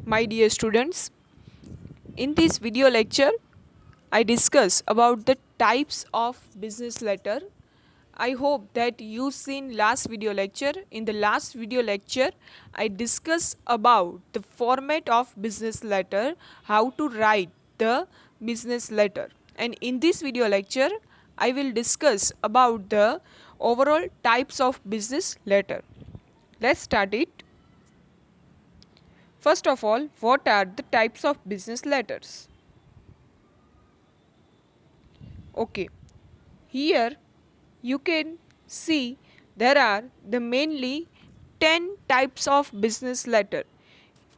My dear students, in this video lecture, I discuss about the types of business letter. I hope that you seen last video lecture. In the last video lecture, I discuss about the format of business letter, how to write the business letter. And in this video lecture, I will discuss about the overall types of business letter. Let's start it. First of all, what are the types of business letters? Okay, here you can see there are the mainly 10 types of business letter.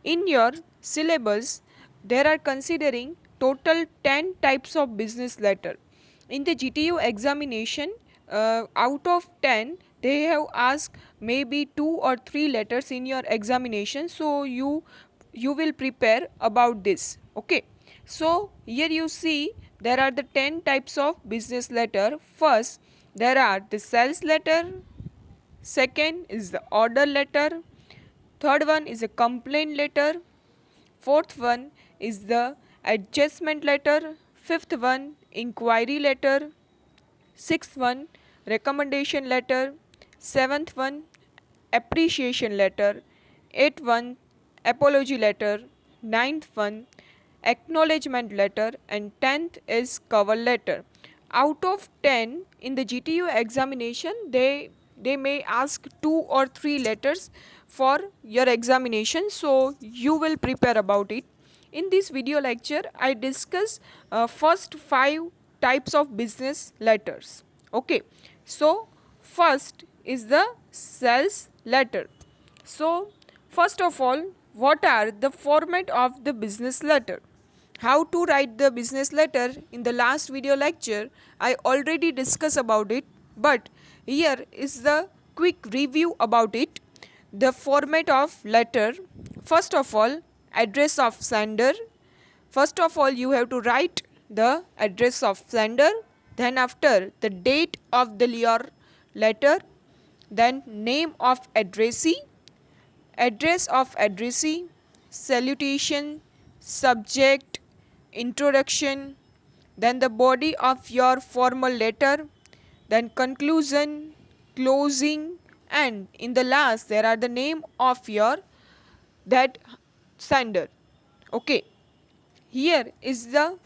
In your syllabus, there are considering total 10 types of business letter. In the GTU examination, out of 10, they have asked maybe 2 or 3 letters in your examination, so you will prepare about this. Okay, so here you see there are the 10 types of business letter. First, there are the sales letter. Second is the order letter. Third one is a complaint letter. Fourth one is the adjustment letter. Fifth one, inquiry letter. Sixth one, recommendation letter. Seventh one, appreciation letter. Eighth one, apology letter. Ninth one, acknowledgement letter. And 10th is cover letter. Out of 10 in the GTU examination, they may ask 2 or 3 letters for your examination, so you will prepare about it. In this video lecture, I discuss first 5 types of business letters. Okay, so first is the sales letter. So first of all, what are the format of the business letter? How to write the business letter? In the last video lecture, I already discussed about it, but here is the quick review about it. The format of letter: first of all, address of sender. First of all, you have to write the address of sender, then after the date of your letter, then name of addressee, address of addressee, salutation, subject, introduction, then the body of your formal letter, then conclusion, closing, and in the last there are the name of your that sender. Okay, here is the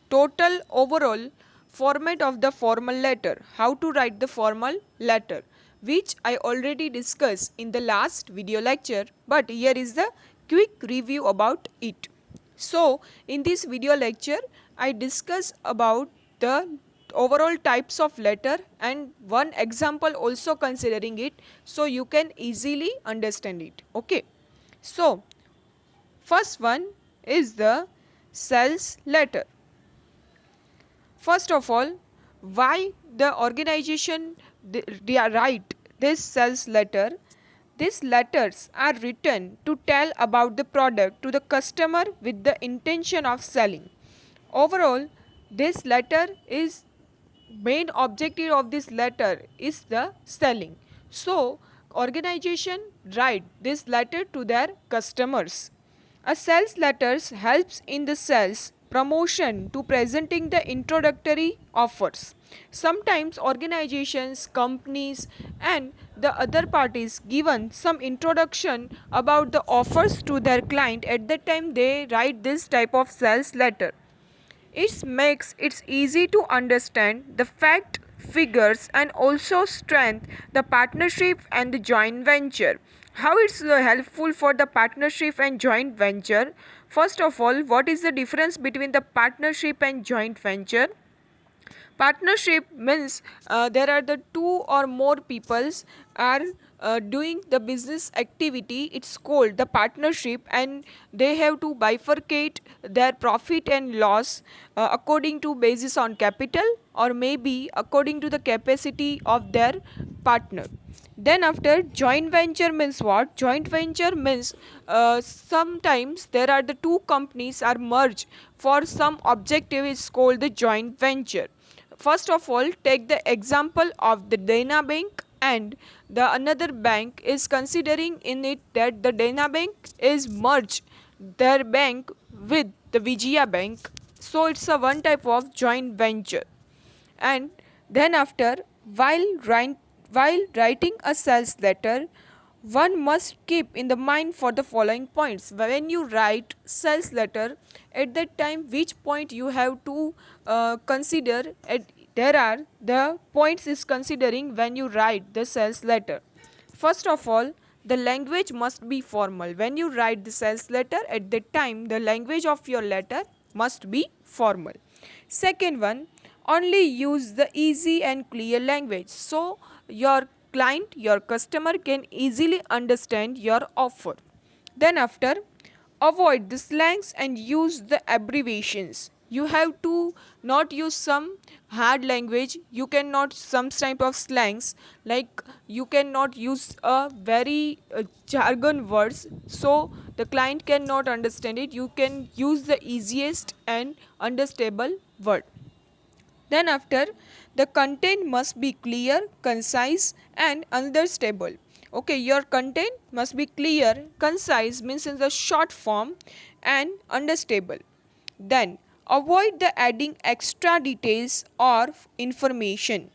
total overall format of the formal letter, how to write the formal letter, which I already discussed in the last video lecture, but here is the quick review about it. So in this video lecture, I discuss about the overall types of letter and one example also considering it, so you can easily understand it. Okay, so first one is the sales letter. First of all, why the organization write this sales letter? These letters are written to tell about the product to the customer with the intention of selling. Overall, this letter is main objective of this letter is the selling. So, organization write this letter to their customers. A sales letter helps in the sales promotion to presenting the introductory offers. Sometimes organizations, companies and the other parties given some introduction about the offers to their client. At that time they write this type of sales letter. It makes it easy to understand the fact, figures and also strength the partnership and the joint venture. How it's helpful for the partnership and joint venture? First of all, what is the difference between the partnership and joint venture? Partnership means there are the two or more peoples are doing the business activity. It's called the partnership, and they have to bifurcate their profit and loss according to basis on capital or maybe according to the capacity of their partner. Then after, joint venture means what? Joint venture means sometimes there are the two companies are merged for some objective is called the joint venture. First of all, take the example of the Dana Bank and the another bank is considering in it that the Dena Bank is merged their bank with the Vijaya Bank. So it's a one type of joint venture. And then after, while, while writing a sales letter, one must keep in the mind for the following points. When you write sales letter, at that time which point you have to consider, there are the points is considering when you write the sales letter. First of all, the language must be formal. When you write the sales letter, at that time the language of your letter must be formal. Second one, only use the easy and clear language so your client, your customer can easily understand your offer. Then after, avoid the slangs and use the abbreviations. You have to not use some hard language. You cannot some type of slangs, like you cannot use a very jargon words so the client cannot understand it. You can use the easiest and understandable word. Then after, the content must be clear, concise and understandable. Okay, your content must be clear, concise means in the short form and understandable. Then avoid the adding extra details or information.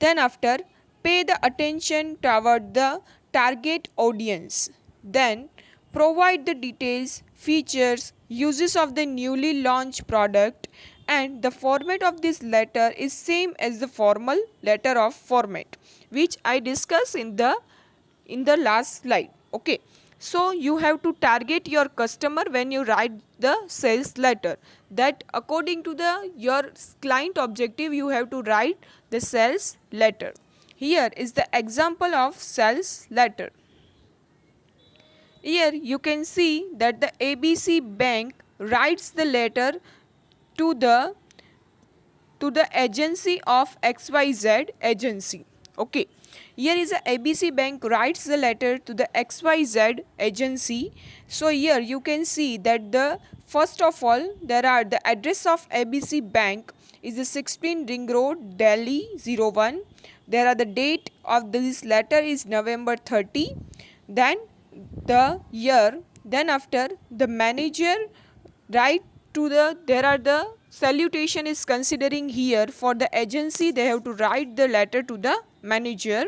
Then after, pay the attention toward the target audience. Then provide the details, features, uses of the newly launched product, and the format of this letter is same as the formal letter of format which I discussed in the last slide. Okay, so you have to target your customer when you write the sales letter, that according to the your client objective you have to write the sales letter. Here is the example of sales letter. Here you can see that the ABC Bank writes the letter to the agency of XYZ agency. Okay, here is a ABC Bank writes the letter to the XYZ agency. So here you can see that the first of all there are the address of ABC Bank is the 16 Ring Road, Delhi 01. There are the date of this letter is November 30. Then the year. Then after, the manager write to the, there are the salutation is considering here for the agency they have to write the letter to the manager.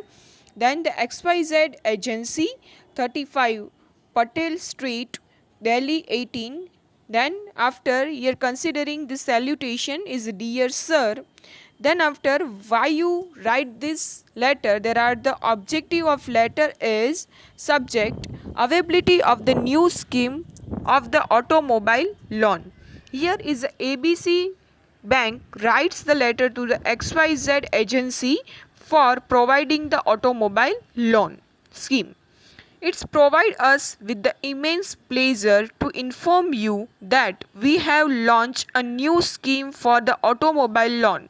Then the XYZ agency 35 Patel Street, Delhi 18. Then after, here considering the salutation is dear sir. Then after, why you write this letter, there are the objective of letter is subject availability of the new scheme of the automobile loan. Here is the ABC Bank writes the letter to the XYZ agency for providing the automobile loan scheme. It's provide us with the immense pleasure to inform you that we have launched a new scheme for the automobile loan.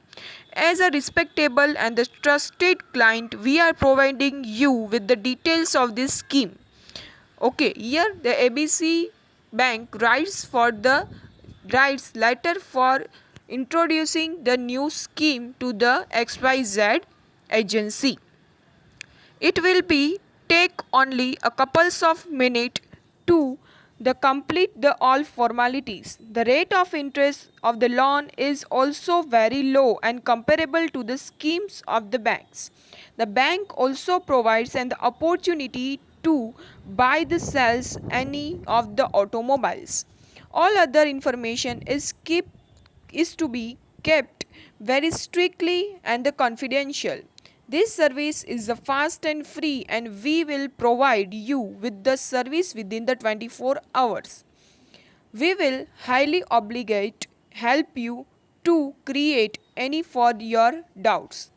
As a respectable and the trusted client, we are providing you with the details of this scheme. Okay, here the ABC Bank writes letter for introducing the new scheme to the XYZ agency. It will be take only a couples of minutes to the complete the all formalities. The rate of interest of the loan is also very low and comparable to the schemes of the banks. The bank also provides an opportunity to buy the sells any of the automobiles. All other information is to be kept very strictly and the confidential. This service is the fast and free and we will provide you with the service within the 24 hours. We will highly obligate help you to create any for your doubts.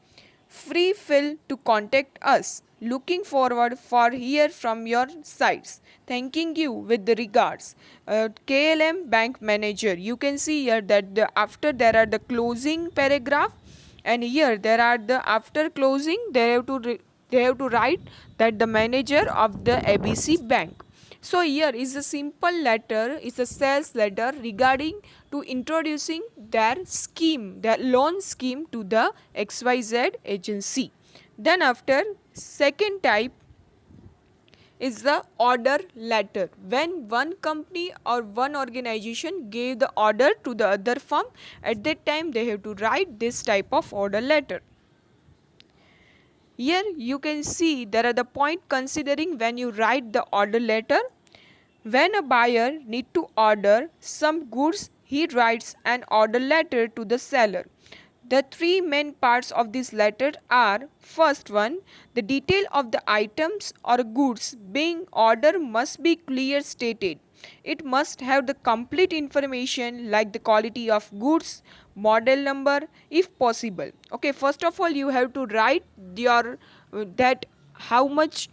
Free feel to contact us. Looking forward for hear from your sides. Thanking you with the regards. KLM Bank Manager. You can see here that after there are the closing paragraph, and here there are the after closing they have to write that the manager of the ABC Bank. So here is a simple letter, is a sales letter regarding to introducing their scheme, their loan scheme to the XYZ agency. Then after, Second type is the order letter. When one company or one organization gave the order to the other firm, at that time they have to write this type of order letter. Here you can see there are the point considering when you write the order letter. When a buyer need to order some goods, he writes an order letter to the seller. The three main parts of this letter are: first one, the detail of the items or goods being ordered must be clear stated. It must have the complete information like the quality of goods, model number if possible. Okay, first of all you have to write your that how much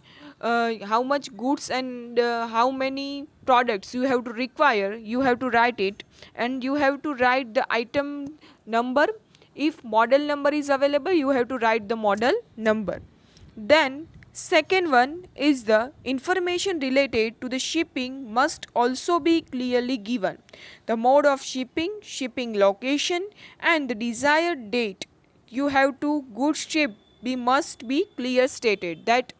goods and how many products you have to require, you have to write it, and you have to write the item number. If model number is available, you have to write the model number. Then second one is the information related to the shipping must also be clearly given. The mode of shipping, shipping location, and the desired date you have to goods ship be must be clear stated. That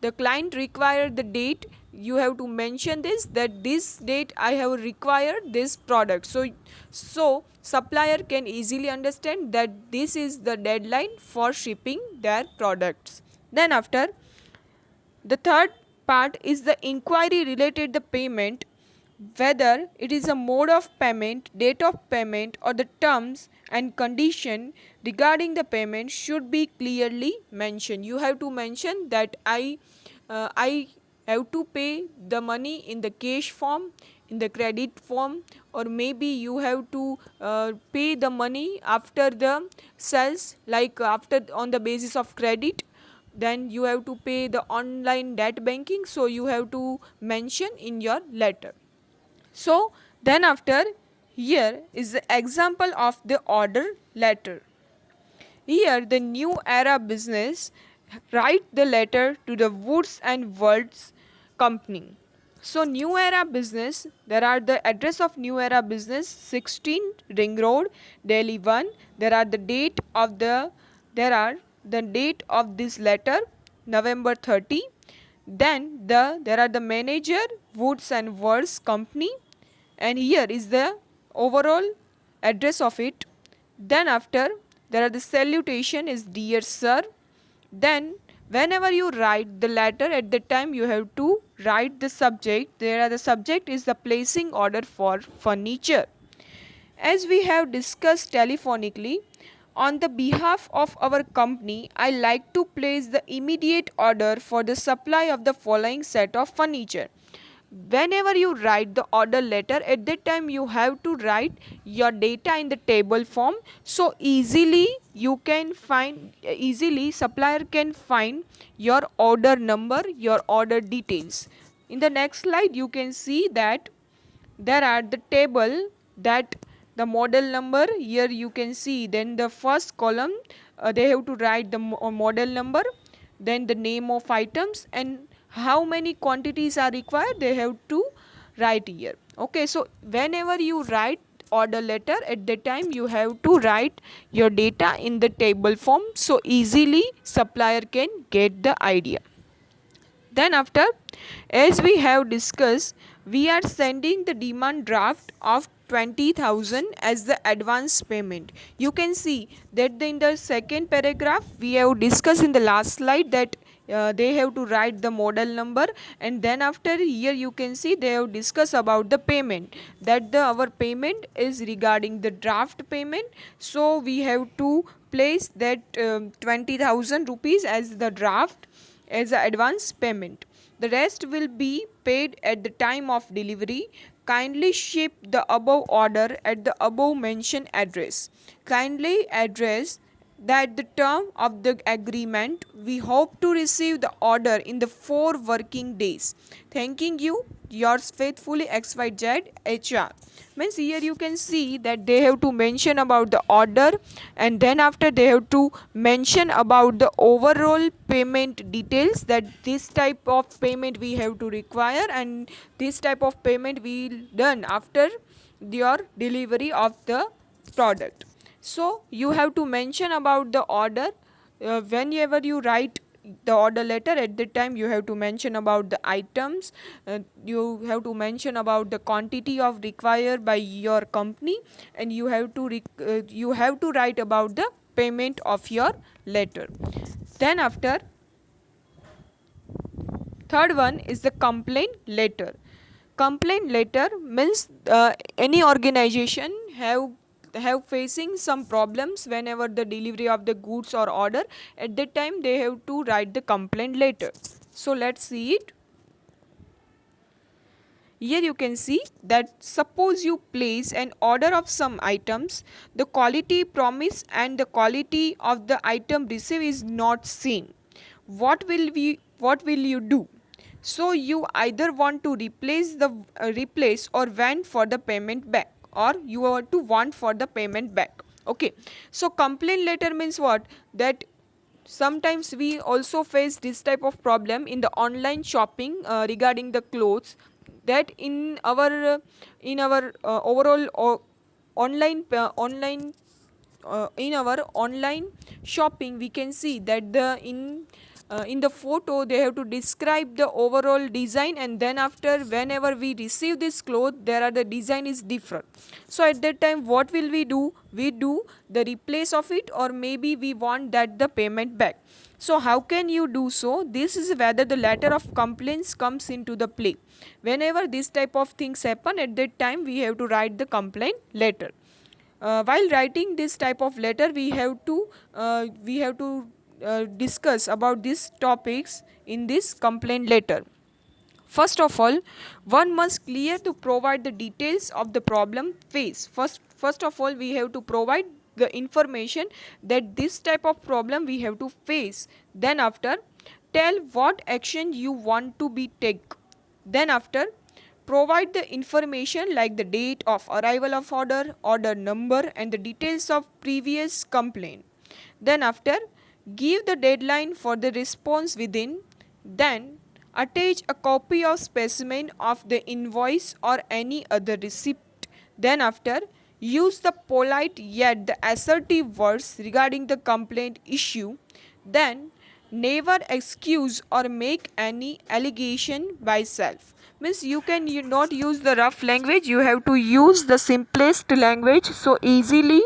the client required the date, you have to mention this, that this date I have required this product. So supplier can easily understand that this is the deadline for shipping their products. Then after, the third part is the inquiry related the payment, whether it is a mode of payment, date of payment, or the terms and condition regarding the payment should be clearly mentioned. You have to mention that I have to pay the money in the cash form, in the credit form, or maybe you have to pay the money after the sales, like after on the basis of credit. Then you have to pay the online debt banking, so you have to mention in your letter. So then after, here is the example of the order letter. Here the New Era Business write the letter to the Woods and Words company. So New Era Business, there are the address of New Era Business 16 Ring Road, Delhi 1. There are the date of this letter, November 30. Then there are the manager, Woods and Words company, and here is the overall address of it. Then after, there are the salutation is dear sir. Then whenever you write the letter, at the time you have to write the subject. There are the subject is the placing order for furniture. As we have discussed telephonically, on the behalf of our company, I like to place the immediate order for the supply of the following set of furniture. Whenever you write the order letter, at that time you have to write your data in the table form, so easily supplier can find your order number, your order details. In the next slide you can see that there are the table, that the model number, here you can see. Then the first column, they have to write the model number, then the name of items, and how many quantities are required, they have to write here. Okay, so whenever you write order letter, at that time you have to write your data in the table form, so easily supplier can get the idea. Then after, as we have discussed, we are sending the demand draft of 20,000 as the advance payment. You can see that in the second paragraph we have discussed in the last slide that they have to write the model number, and then after, here you can see they have discussed about the payment, that our payment is regarding the draft payment, so we have to place that 20,000 rupees as the draft as an advance payment. The rest will be paid at the time of delivery. Kindly ship the above order at the above mentioned address. Kindly address that the term of the agreement. We hope to receive the order in the 4 working days. Thanking you, yours faithfully XYZ HR. Means here you can see that they have to mention about the order, and then after they have to mention about the overall payment details, that this type of payment we have to require and this type of payment we will done after your delivery of the product. So you have to mention about the order whenever you write the order letter, at that time you have to mention about the items, you have to mention about the quantity of required by your company, and you have to write about the payment of your letter. Then after, third one is the complaint letter. Complaint letter means any organization have facing some problems whenever the delivery of the goods or order. At that time they have to write the complaint letter. So let's see it. Here you can see that suppose you place an order of some items, the quality promise and the quality of the item received is not seen. What will you do? So you either want to replace or want for the payment back, or you want to want for the payment back. Okay. So complaint letter means what? That sometimes we also face this type of problem in the online shopping regarding the clothes, that in our overall online in our online shopping, we can see that in the photo they have to describe the overall design, and then after whenever we receive this cloth, the design is different. So at that time what will we do? We do the replace of it, or maybe we want that the payment back. So how can you do so? This is whether the letter of complaints comes into the play. Whenever this type of things happen, at that time we have to write the complaint letter. While writing this type of letter, we have to discuss about these topics in this complaint letter. First of all, one must clear to provide the details of the problem faced. First of all, we have to provide the information that this type of problem we have to face. Then after, tell what action you want to be take. Then after, provide the information like the date of arrival of order, order number, and the details of previous complaint. Then after, give the deadline for the response within. Then attach a copy of specimen of the invoice or any other receipt. Then after, use the polite yet the assertive words regarding the complaint issue. Then never excuse or make any allegation by self. Means you can not use the rough language, you have to use the simplest language, so easily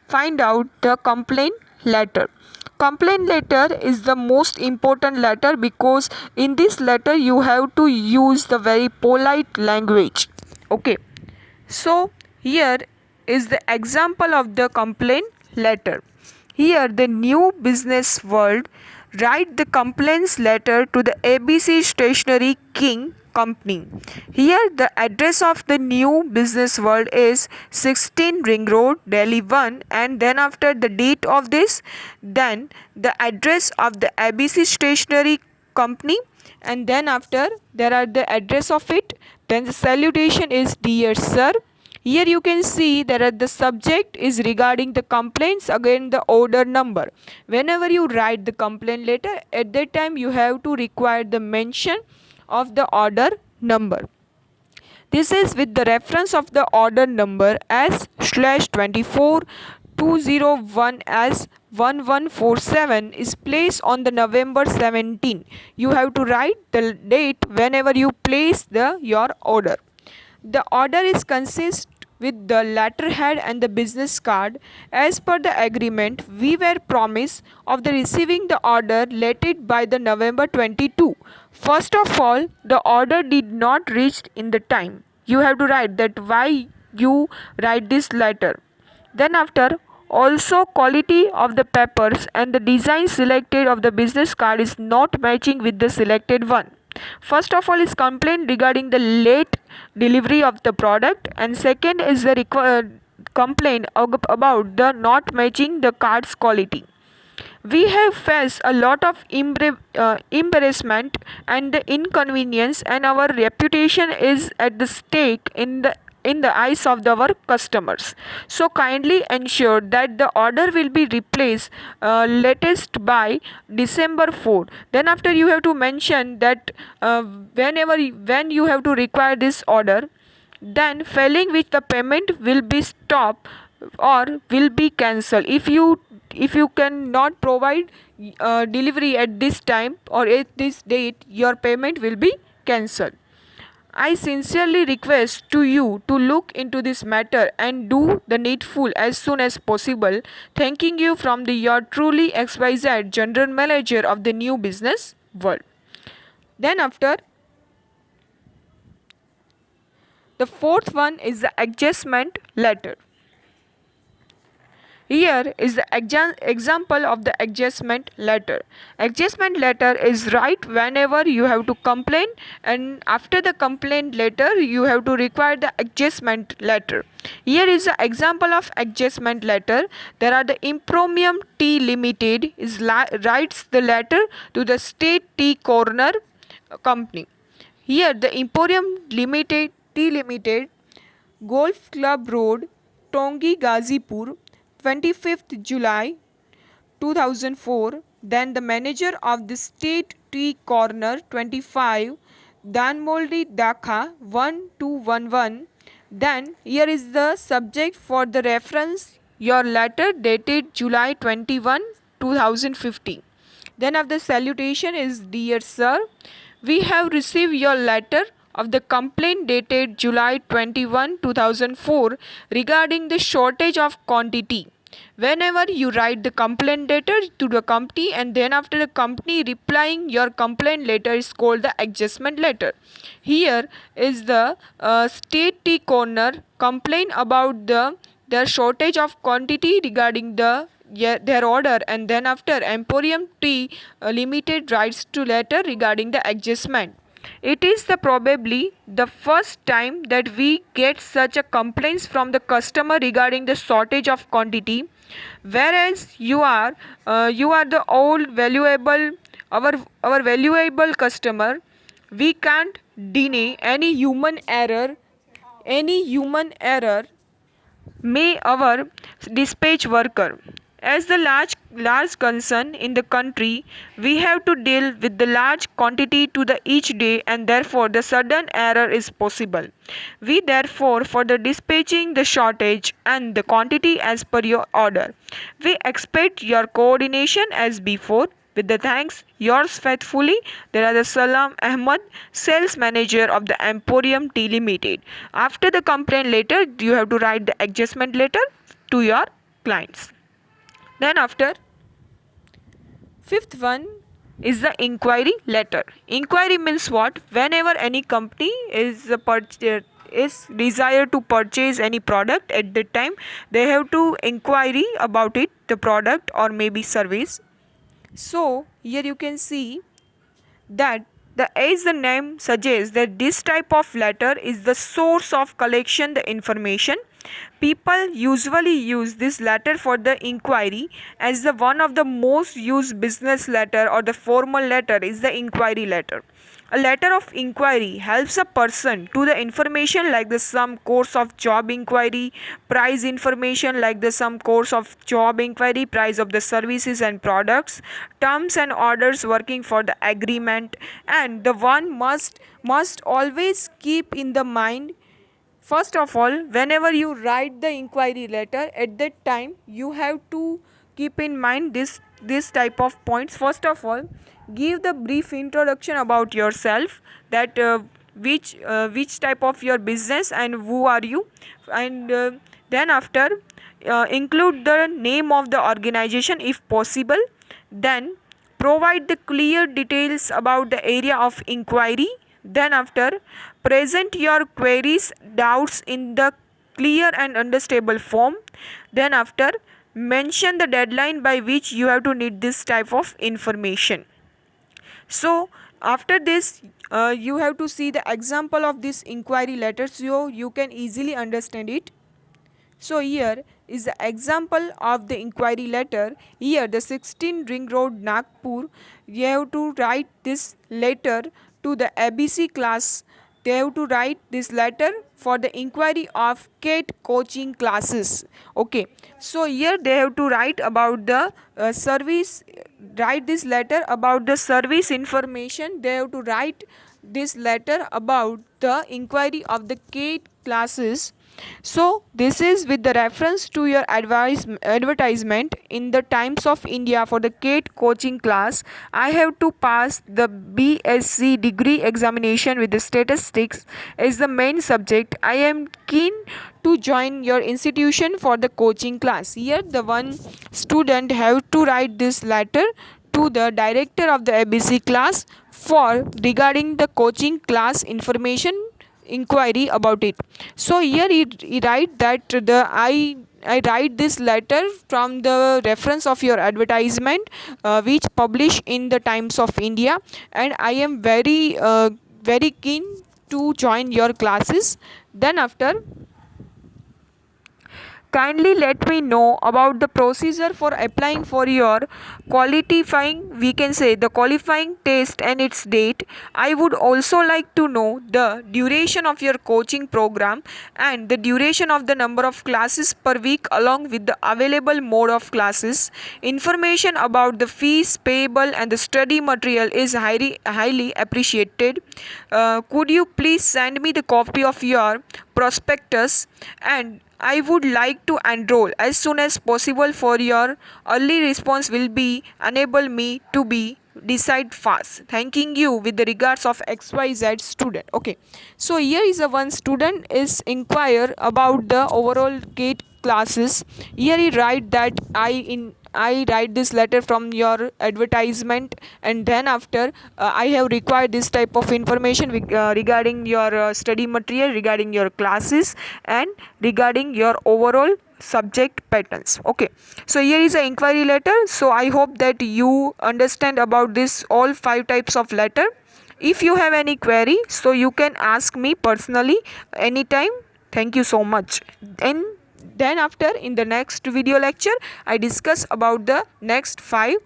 find out the complaint letter. Complaint letter is the most important letter, because in this letter you have to use the very polite language. Okay. So here is the example of the complaint letter. Here the New Business World write the complaints letter to the ABC Stationery King Company. Here the address of the New Business World is 16 Ring Road, Delhi 1, and then after the date of this, then the address of the ABC Stationery Company, and then after there are the address of it. Then the salutation is dear sir. Here you can see that the subject is regarding the complaints, again the order number. Whenever you write the complaint letter, at that time you have to require the mention of the order number. This is with the reference of the order number as /24 201 as 1147 is placed on the November 17. You have to write the date whenever you place your order. The order is consist with the letterhead and the business card. As per the agreement, we were promised of the receiving the order dated by the November 22. First of all, the order did not reach in the time. You have to write that why you write this letter. Then after, also quality of the papers and the design selected of the business card is not matching with the selected one. First of all is complaint regarding the late delivery of the product, and second is the complaint about the not matching the card's quality. We have faced a lot of embarrassment and the inconvenience, and our reputation is at the stake in the eyes of our customers. So kindly ensure that the order will be replaced latest by December 4. Then after you have to mention that when you have to require this order, then failing which the payment will be stopped or will be cancelled. If you cannot provide delivery at this time or at this date, your payment will be cancelled. I sincerely request to you to look into this matter and do the needful as soon as possible. Thanking you from the your truly XYZ General Manager of the New Business World. Then after, the fourth one is the adjustment letter. Here is the example of the adjustment letter. Adjustment letter is right whenever you have to complain, and after the complaint letter you have to require the adjustment letter. Here is the example of adjustment letter. There are the Impromium Tea Limited writes the letter to the State Tea Corner Company. Here the Emporium Limited Tea Limited, Golf Club Road, Tongi Gazipur, 25th July 2004. Then the manager of the State Tea Corner, 25, Danmoldi Dhaka 1211. Then here is the subject for the reference, your letter dated July 21, 2015. Then of the salutation is, dear sir, we have received your letter of the complaint dated July 21, 2004 regarding the shortage of quantity. Whenever you write the complaint letter to the company and then after the company replying your complaint letter is called the adjustment letter. Here is the State Tea Corner complain about the shortage of quantity regarding their order, and then after Emporium Tea Limited writes to letter regarding the adjustment. It is probably the first time that we get such a complaints from the customer regarding the shortage of quantity, whereas you are the old valuable our valuable customer. We can't deny any human error may our dispatch worker. As the large concern in the country, we have to deal with the large quantity to the each day, and therefore the sudden error is possible. We therefore for the dispatching the shortage and the quantity as per your order. We expect your coordination as before. With the thanks, yours faithfully, there are the Salam Ahmad, sales manager of the Emporium Tea Limited. After the complaint letter, you have to write the adjustment letter to your clients. Then after, fifth one is the inquiry letter. Inquiry means what? Whenever any company is desired to purchase any product, at that time they have to inquiry about it, the product or maybe service. So here you can see that as the name suggests that this type of letter is the source of collection the information. People usually use this letter for the inquiry, as the one of the most used business letter or the formal letter is the inquiry letter. A letter of inquiry helps a person to the information like the some course of job inquiry, price information like the some course of job inquiry, price of the services and products, terms and orders working for the agreement, and the one must always keep in the mind. First of all, whenever you write the inquiry letter, at that time you have to keep in mind this type of points. First of all, give the brief introduction about yourself, that which type of your business and who are you, and then after include the name of the organization if possible. Then provide the clear details about the area of inquiry. Then after, present your queries, doubts in the clear and understandable form. Then after, mention the deadline by which you have to need this type of information. So after this, you have to see the example of this inquiry letter so you can easily understand it. So here is the example of the inquiry letter. Here the 16 Ring Road, Nagpur, you have to write this letter to the ABC class. They have to write this letter for the inquiry of CAT coaching classes. Okay, so here they have to write about the service, write this letter about the service information. They have to write this letter about the inquiry of the CAT classes. So this is with the reference to your advertisement in the Times of India for the CATE coaching class. I have to pass the BSc degree examination with the statistics as the main subject. I am keen to join your institution for the coaching class. Here the one student have to write this letter to the director of the ABC class for regarding the coaching class information inquiry about it. So here he write that the I write this letter from the reference of your advertisement which published in the Times of India, and I am very keen to join your classes. Then after, kindly let me know about the procedure for applying for your qualifying, we can say the qualifying test and its date. I would also like to know the duration of your coaching program and the duration of the number of classes per week along with the available mode of classes. Information about the fees payable and the study material is highly appreciated. Could you please send me the copy of your prospectus, and I would like to enroll as soon as possible. For your early response will be enable me to be decide fast. Thanking you with the regards of XYZ student. Okay, so here is a one student is inquire about the overall GATE classes. Here he write that I write this letter from your advertisement, and then after I have required this type of information regarding your study material, regarding your classes, and regarding your overall subject patterns. Okay, so here is an inquiry letter. So I hope that you understand about this all five types of letter. If you have any query, so you can ask me personally anytime. Thank you so much. And then after, in the next video lecture, I discuss about the next five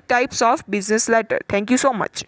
types of business letter. Thank you so much.